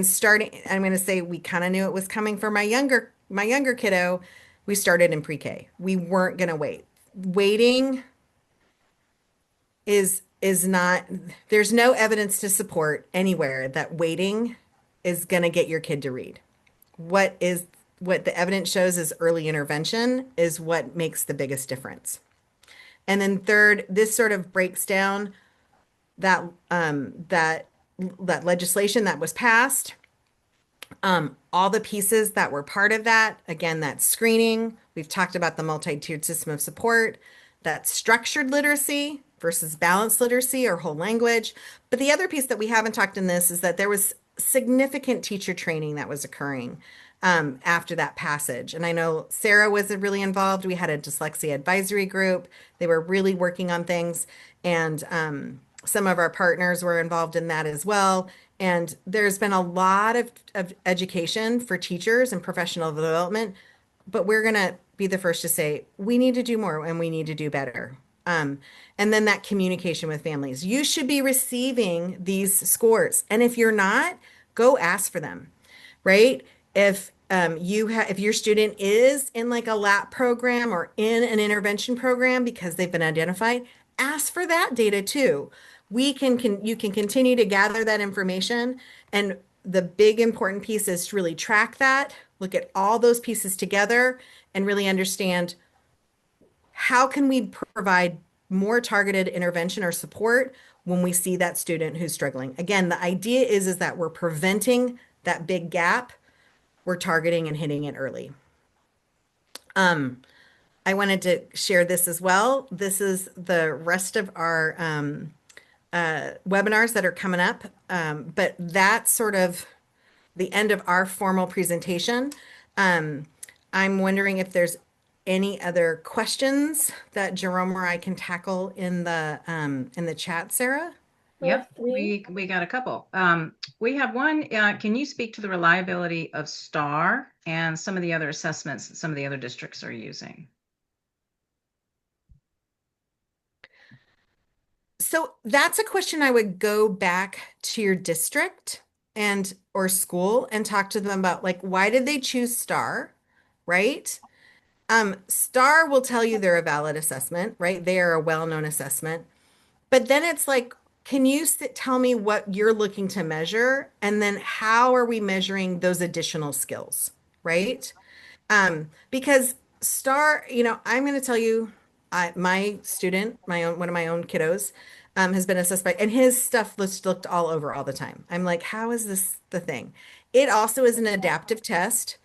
starting, I'm going to say we kind of knew it was coming for my younger kiddo. We started in pre-K. We weren't going to wait. Waiting is not, there's no evidence to support anywhere that waiting is going to get your kid to read. What the evidence shows is early intervention is what makes the biggest difference. And then third, this sort of breaks down that that legislation that was passed, all the pieces that were part of that. Again, that screening. We've talked about the multi-tiered system of support, that structured literacy versus balanced literacy or whole language. But the other piece that we haven't talked in this is that there was significant teacher training that was occurring after that passage. And I know Sarah was really involved. We had a dyslexia advisory group. They were really working on things. And some of our partners were involved in that as well. And there's been a lot of education for teachers and professional development, but we're going to be the first to say we need to do more and we need to do better. And then that communication with families. You should be receiving these scores. And if you're not, go ask for them, right? if your student is in like a LAP program or in an intervention program because they've been identified, ask for that data too. You can continue to gather that information, and the big important piece is to really track that, look at all those pieces together, and really understand how can we provide more targeted intervention or support when we see that student who's struggling. Again, the idea is that we're preventing that big gap, we're targeting and hitting it early. I wanted to share this as well. This is the rest of our webinars that are coming up, but that's sort of the end of our formal presentation. Um, I'm wondering if there's any other questions that Jerome or I can tackle in the chat, Sarah? We have Yep, three. we got a couple. We have one. Can you speak to the reliability of STAR and some of the other assessments that some of the other districts are using? So that's a question I would go back to your district and or school and talk to them about, like, why did they choose STAR, right? STAR will tell you they're a valid assessment, right? They are a well-known assessment. But then it's like, can you tell me what you're looking to measure? And then how are we measuring those additional skills, right? Because STAR, I'm going to tell you, my student, one of my own kiddos, has been a suspect, and his stuff looked all over all the time. I'm like, how is this the thing? It also is an adaptive test.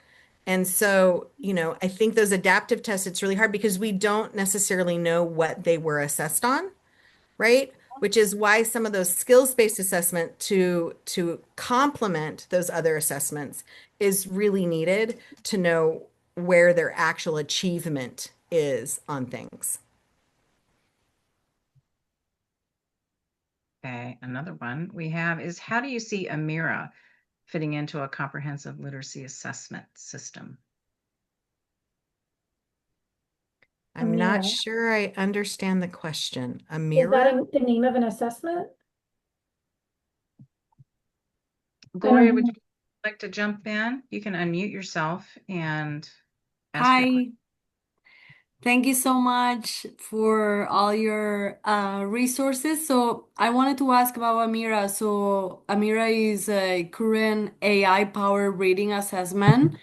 And so, I think those adaptive tests, it's really hard because we don't necessarily know what they were assessed on, right? Which is why some of those skills-based assessment to complement those other assessments is really needed to know where their actual achievement is on things. Okay, another one we have is, how do you see Amira fitting into a comprehensive literacy assessment system? I'm not Amira. sure I understand the question. Is that Amira? the name of an assessment? I Gloria, don't would know. you like to jump in? You can unmute yourself and ask your question. Hi, thank you so much for all your resources. So I wanted to ask about Amira. So Amira is a current AI-powered reading assessment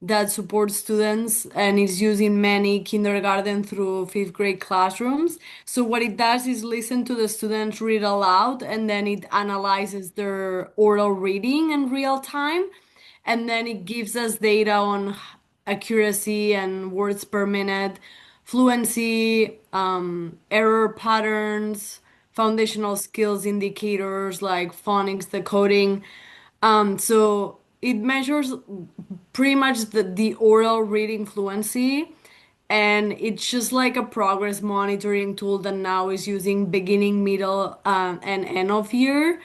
that supports students and is used in many kindergarten through fifth grade classrooms. So what it does is listen to the students read aloud, and then it analyzes their oral reading in real time, and then it gives us data on accuracy and words per minute, fluency, error patterns, foundational skills indicators like phonics, decoding. So it measures pretty much the oral reading fluency, and it's just like a progress monitoring tool that now is using beginning, middle, and end of year.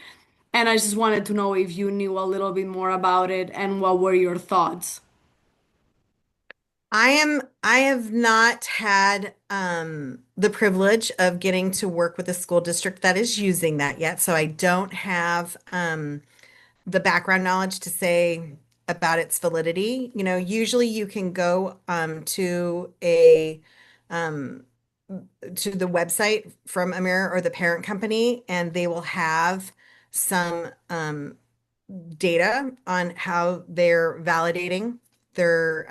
And I just wanted to know if you knew a little bit more about it and what were your thoughts. I have not had the privilege of getting to work with a school district that is using that yet, so I don't have the background knowledge to say about its validity. Usually you can go um, to the website from Amira or the parent company, and they will have some data on how they're validating their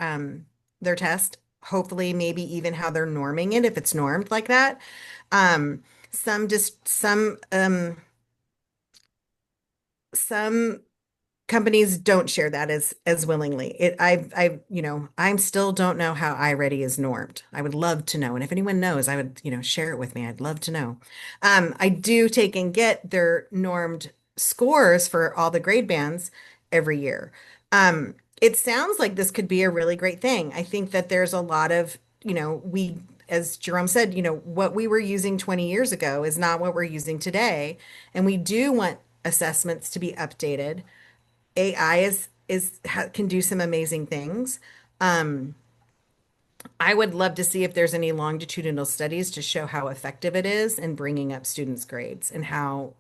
test. Hopefully, maybe even how they're norming it if it's normed like that. Um, some companies don't share that as willingly. I'm still don't know how iReady is normed. I would love to know. And if anyone knows, I would, share it with me. I'd love to know. I do take and get their normed scores for all the grade bands every year. It sounds like this could be a really great thing. I think that there's a lot of, as Jerome said, what we were using 20 years ago is not what we're using today. And we do want assessments to be updated. AI can do some amazing things. Um, I would love to see if there's any longitudinal studies to show how effective it is in bringing up students' grades and how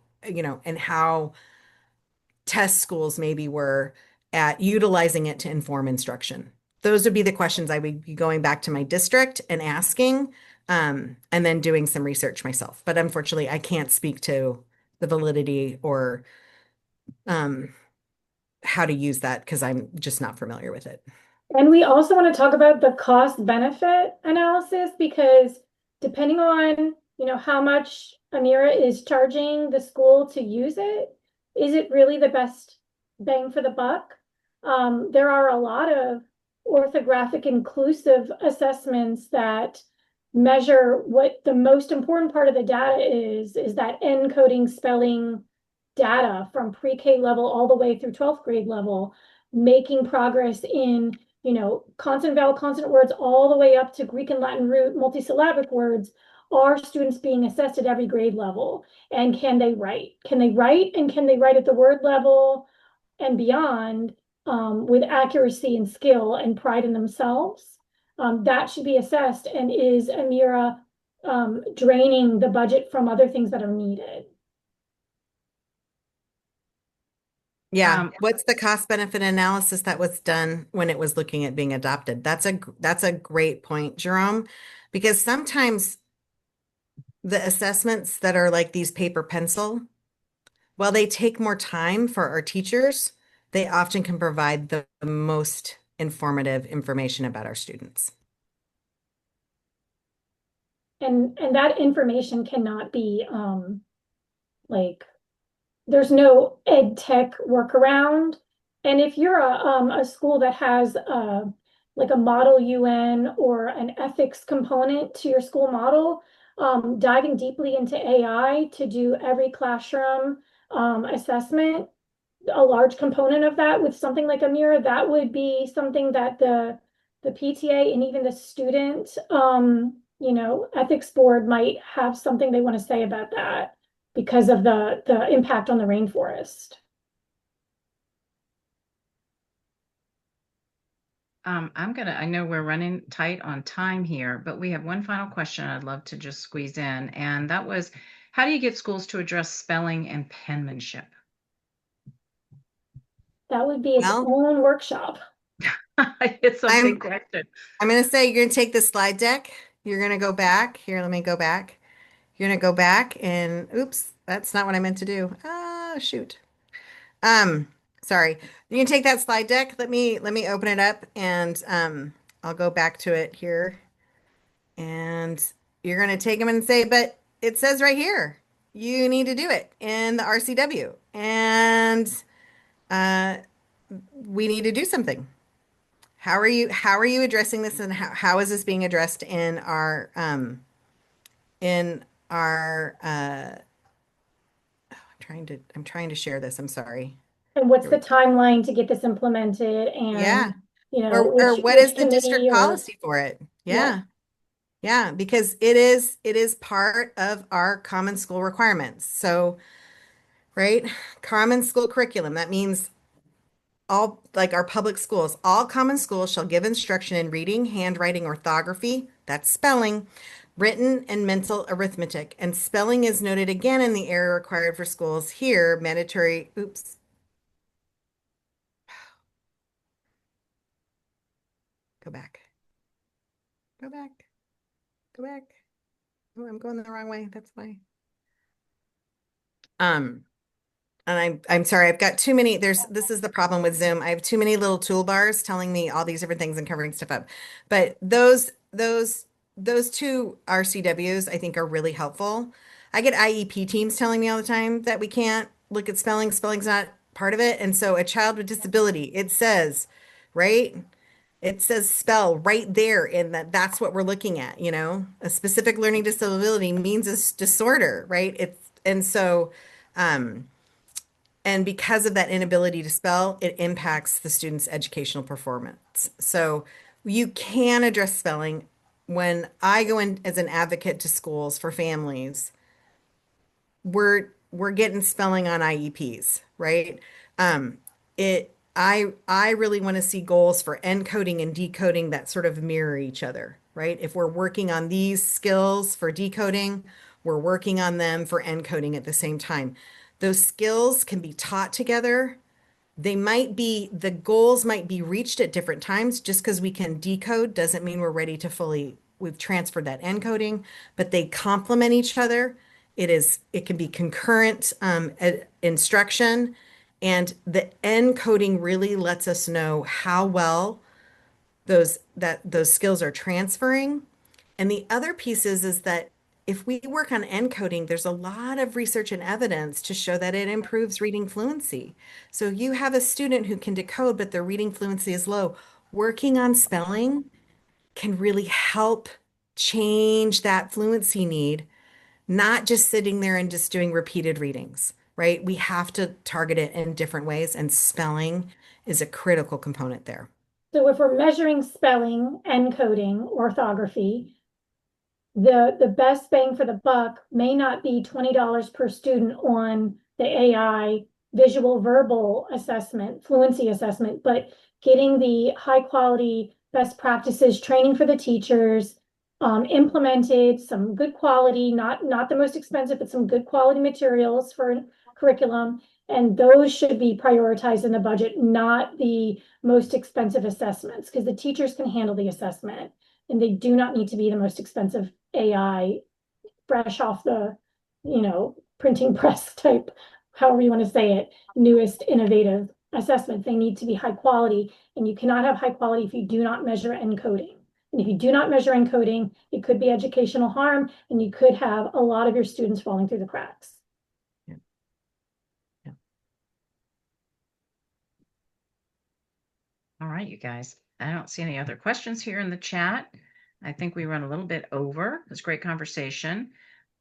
test schools maybe were at utilizing it to inform instruction? Those would be the questions I would be going back to my district and asking, and then doing some research myself. But unfortunately, I can't speak to the validity or um, how to use that because I'm just not familiar with it. And we also want to talk about the cost benefit analysis because depending on, how much Amira is charging the school to use it, is it really the best bang for the buck? There are a lot of orthographic inclusive assessments that measure what the most important part of the data is that encoding spelling data from pre-K level all the way through 12th grade level, making progress in consonant, vowel, consonant words all the way up to Greek and Latin root multisyllabic words. Are students being assessed at every grade level? And can they write? Can they write and can they write at the word level and beyond with accuracy and skill and pride in themselves? That should be assessed. And is Amira draining the budget from other things that are needed? Yeah. What's the cost benefit analysis that was done when it was looking at being adopted? That's a great point, Jerome, because sometimes the assessments that are like these paper pencil, while they take more time for our teachers, they often can provide the most informative information about our students. And that information cannot be like there's no ed tech workaround. And if you're a school that has like a model UN or an ethics component to your school model, diving deeply into AI to do every classroom assessment, a large component of that with something like Amira, that would be something that the PTA and even the student ethics board might have something they want to say about that because of the impact on the rainforest. I know we're running tight on time here, but we have one final question I'd love to just squeeze in. And that was, how do you get schools to address spelling and penmanship? That would be its own workshop. It's a big question. I'm going to say you're going to take the slide deck. You're going to go back. Here, let me go back. You're going to go back and oops, that's not what I meant to do. Ah, shoot. Sorry. You can take that slide deck. Let me open it up and I'll go back to it here. And you're going to take them and say, but it says right here, you need to do it in the RCW. And we need to do something. How are you addressing this and how is this being addressed in our I'm trying to share this. I'm sorry. And what's the timeline to get this implemented? And yeah. Or what is the district policy for it? Yeah. Yeah, because it is part of our common school requirements. So, right, common school curriculum, that means all like our public schools, all common schools shall give instruction in reading, handwriting, orthography, that's spelling, written and mental arithmetic. And spelling is noted again in the area required for schools here, mandatory, oops. Go back. Go back. Go back. Oh, I'm going the wrong way. That's why. And I'm sorry, I've got too many. This is the problem with Zoom. I have too many little toolbars telling me all these different things and covering stuff up. But those two RCWs I think are really helpful. I get IEP teams telling me all the time that we can't look at spelling. Spelling's not part of it. And so a child with disability, it says, right? It says spell right there in that's what we're looking at, A specific learning disability means a disorder, right? And so and because of that inability to spell, it impacts the student's educational performance. So you can address spelling. When I go in as an advocate to schools for families, we're getting spelling on IEPs, right? I really want to see goals for encoding and decoding that sort of mirror each other, right? If we're working on these skills for decoding, we're working on them for encoding at the same time. Those skills can be taught together, the goals might be reached at different times. Just because we can decode doesn't mean we're ready to we've transferred that encoding, but they complement each other. It can be concurrent instruction, and the encoding really lets us know how well those skills are transferring. And the other piece is that if we work on encoding, there's a lot of research and evidence to show that it improves reading fluency. So you have a student who can decode, but their reading fluency is low. Working on spelling can really help change that fluency need, not just sitting there and just doing repeated readings, right? We have to target it in different ways, and spelling is a critical component there. So if we're measuring spelling, encoding, orthography, the best bang for the buck may not be $20 per student on the AI visual verbal assessment, fluency assessment, but getting the high quality best practices training for the teachers, implemented some good quality, not the most expensive, but some good quality materials for curriculum. And those should be prioritized in the budget, not the most expensive assessments, because the teachers can handle the assessment and they do not need to be the most expensive AI fresh off the, printing press type, however you want to say it, newest innovative assessments. They need to be high quality, and you cannot have high quality if you do not measure encoding. And if you do not measure encoding, it could be educational harm, and you could have a lot of your students falling through the cracks. Yeah. Yeah. All right, you guys. I don't see any other questions here in the chat. I think we run a little bit over. It was a great conversation,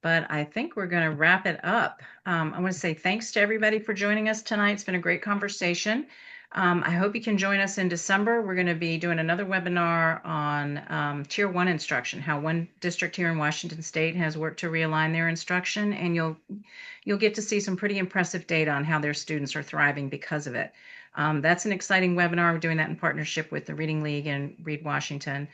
but I think we're going to wrap it up. I want to say thanks to everybody for joining us tonight. It's been a great conversation. I hope you can join us in December. We're going to be doing another webinar on Tier 1 instruction, how one district here in Washington State has worked to realign their instruction, and you'll get to see some pretty impressive data on how their students are thriving because of it. That's an exciting webinar. We're doing that in partnership with the Reading League and Read Washington,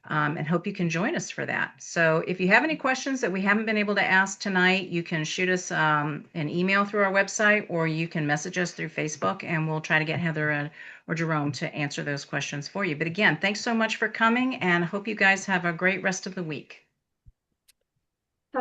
and hope you can join us for that. So if you have any questions that we haven't been able to ask tonight, you can shoot us an email through our website, or you can message us through Facebook, and we'll try to get Heather or Jerome to answer those questions for you. But again, thanks so much for coming, and hope you guys have a great rest of the week.